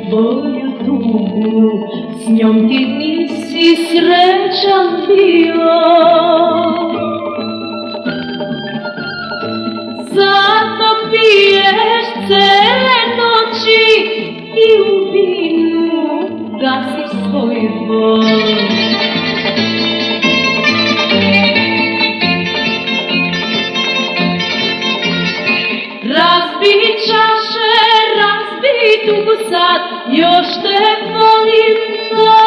Tvoju tugu, s njom ti nisi srećan bio. Zato piješ cele noći i u vinu gasiš svoj bol. Razbi čaše, razbi tugu sad, još te volim ponekad.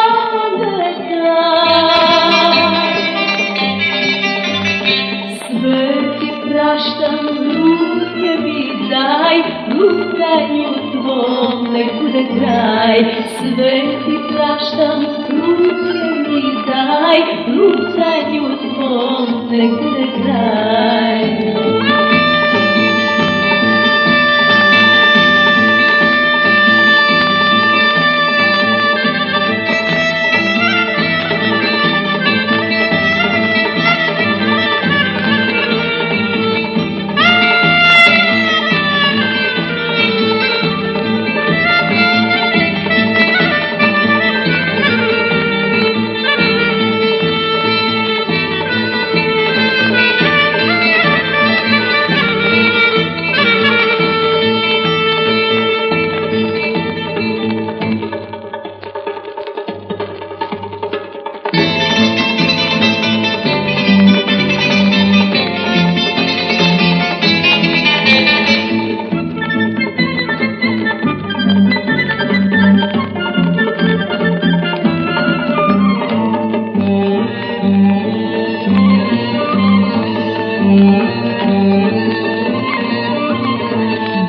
Sve ti praštam, ruke mi daj, lutanju tvom nek bude kraj. Sve ti praštam, ruke mi daj, lutanju tvom nek bude kraj.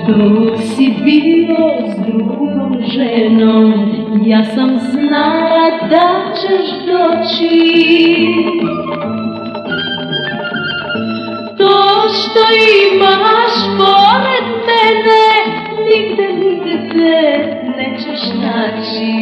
Dok si bio s drugom ženom, ja sam znala da ćeš doći. To što imaš pored mene, nigde te nećeš naći.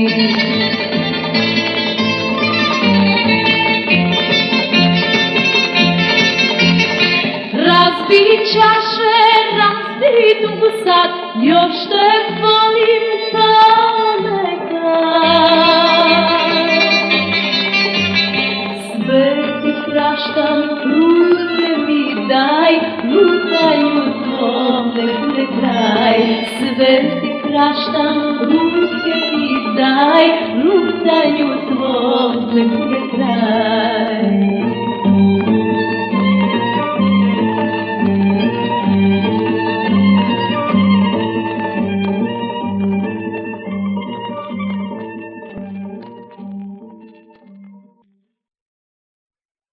Razbi čaše, razbi tugu sad, još te volim ponekad. Sve ti praštam, ruke mi daj, lutanju tvom nek bude kraj. Sve ti praštam, ruke mi daj, lutanju tvom nek bude kraj.